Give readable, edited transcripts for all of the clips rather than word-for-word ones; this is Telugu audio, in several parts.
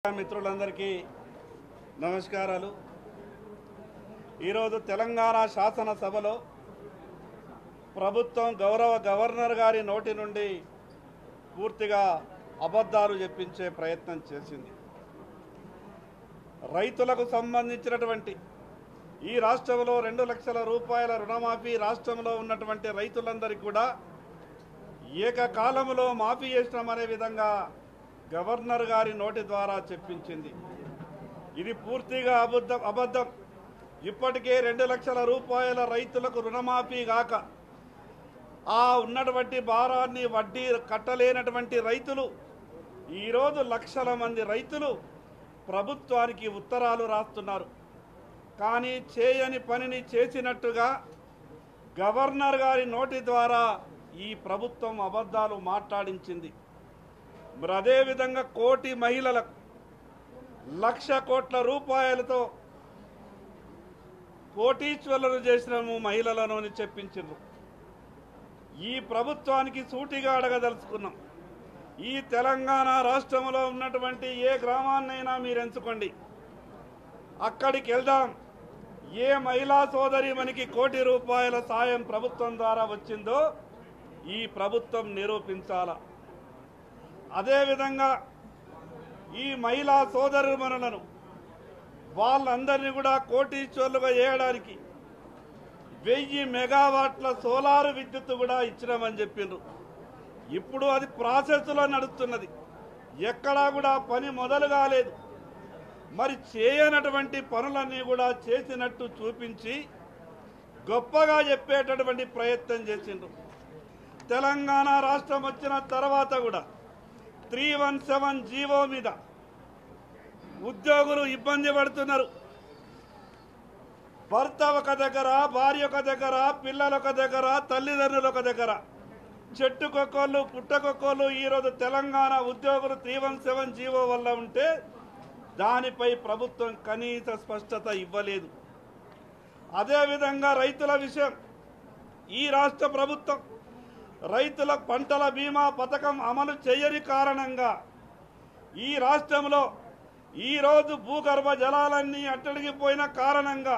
మిత్రులందరికీ నమస్కారాలు। ఈరోజు తెలంగాణ శాసనసభలో ప్రభుత్వం గౌరవ గవర్నర్ గారి నోటి నుండి పూర్తిగా అబద్ధాలు చెప్పించే ప్రయత్నం చేసింది। రైతులకు సంబంధించినటువంటి ఈ రాష్ట్రంలో 2 లక్షల రూపాయల రుణమాఫీ రాష్ట్రంలో ఉన్నటువంటి రైతులందరికీ కూడా ఏకకాలంలో మాఫీ చేస్తామనే విధంగా గవర్నర్ గారి నోటి ద్వారా చెప్పించింది। ఇది పూర్తిగా అబద్ధం। ఇప్పటికే 2 లక్షల రూపాయల రైతులకు రుణమాఫీ గాక ఆ ఉన్నటువంటి భారాన్ని వడ్డీ కట్టలేనటువంటి రైతులు ఈరోజు లక్షల మంది రైతులు ప్రభుత్వానికి ఉత్తరాలు రాస్తున్నారు। కానీ చేయని పనిని చేసినట్టుగా గవర్నర్ గారి నోటి ద్వారా ఈ ప్రభుత్వం అబద్ధాలు మాట్లాడించింది। మరి అదే విధంగా కోటి మహిళలకు 1,00,000 కోట్ల రూపాయలతో కోటీశ్వరులను చేసినాము మహిళలను అని చెప్పించారు। ఈ ప్రభుత్వానికి సూటిగా అడగదలుచుకున్నాం, ఈ తెలంగాణ రాష్ట్రంలో ఉన్నటువంటి ఏ గ్రామాన్నైనా మీరు ఎంచుకోండి, అక్కడికి వెళ్దాం, ఏ మహిళా సోదరి మనకి కోటి రూపాయల సాయం ప్రభుత్వం ద్వారా వచ్చిందో ఈ ప్రభుత్వం నిరూపించాల। అదేవిధంగా ఈ మహిళా సోదరుమణులను వాళ్ళందరినీ కూడా కోటీశ్వరులుగా చేయడానికి 1000 మెగావాట్ల సోలార్ విద్యుత్ కూడా ఇచ్చినామని చెప్పిండ్రు। ఇప్పుడు అది ప్రాసెస్లో నడుస్తున్నది, ఎక్కడా కూడా పని మొదలు కాలేదు। మరి చేయనటువంటి పనులన్నీ కూడా చేసినట్టు చూపించి గొప్పగా చెప్పేటటువంటి ప్రయత్నం చేసిండ్రు। తెలంగాణ రాష్ట్రం వచ్చిన తర్వాత కూడా 317 జీవో మీద ఉద్యోగులు ఇబ్బంది పడుతున్నారు। భర్త ఒక దగ్గర, భార్య ఒక దగ్గర, పిల్లలు ఒక దగ్గర, తల్లిదండ్రులు ఒక దగ్గర, చెట్టుకొక్కళ్ళు పుట్టకొక్కళ్ళు ఈరోజు తెలంగాణ ఉద్యోగులు 317 జీవో వల్ల ఉంటే దానిపై ప్రభుత్వం కనీస స్పష్టత ఇవ్వలేదు। అదేవిధంగా రైతుల విషయం, ఈ రాష్ట్ర ప్రభుత్వం రైతుల పంటల బీమా పథకం అమలు చేయని కారణంగా ఈ రాష్ట్రంలో ఈరోజు భూగర్భ జలాలన్నీ అట్టడిగిపోయిన కారణంగా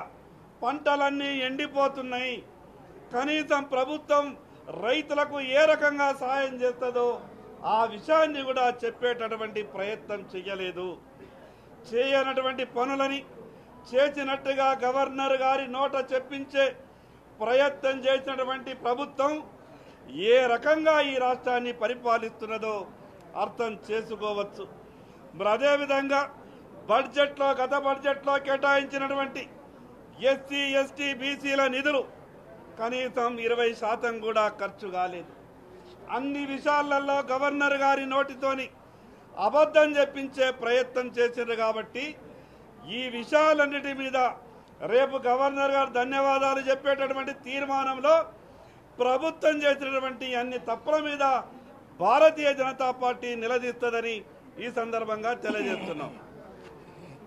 పంటలన్నీ ఎండిపోతున్నాయి। కనీసం ప్రభుత్వం రైతులకు ఏ రకంగా సాయం చేస్తుందో ఆ విషయాన్ని కూడా చెప్పేటటువంటి ప్రయత్నం చేయలేదు। చేయనటువంటి పనులని చేసినట్టుగా గవర్నర్ గారి నోట చెప్పించే ప్రయత్నం చేసినటువంటి ప్రభుత్వం ఏ రకంగా ఈ రాష్ట్రాన్ని పరిపాలిస్తున్నదో అర్థం చేసుకోవచ్చు। మరి అదేవిధంగా బడ్జెట్లో గత బడ్జెట్లో కేటాయించినటువంటి ఎస్సీ ఎస్టీ బీసీల నిధులు కనీసం 20% కూడా ఖర్చు కాలేదు। అన్ని విషయాలలో గవర్నర్ గారి నోటితోని అబద్ధం చెప్పించే ప్రయత్నం చేశారు। కాబట్టి ఈ విషయాలన్నిటి మీద రేపు గవర్నర్ గారు ధన్యవాదాలు చెప్పేటటువంటి తీర్మానంలో ప్రభుత్వం చేసినటువంటి అన్ని తప్పుల మీద భారతీయ జనతా పార్టీ నిలదీస్తుందని ఈ సందర్భంగా తెలియజేస్తున్నాం।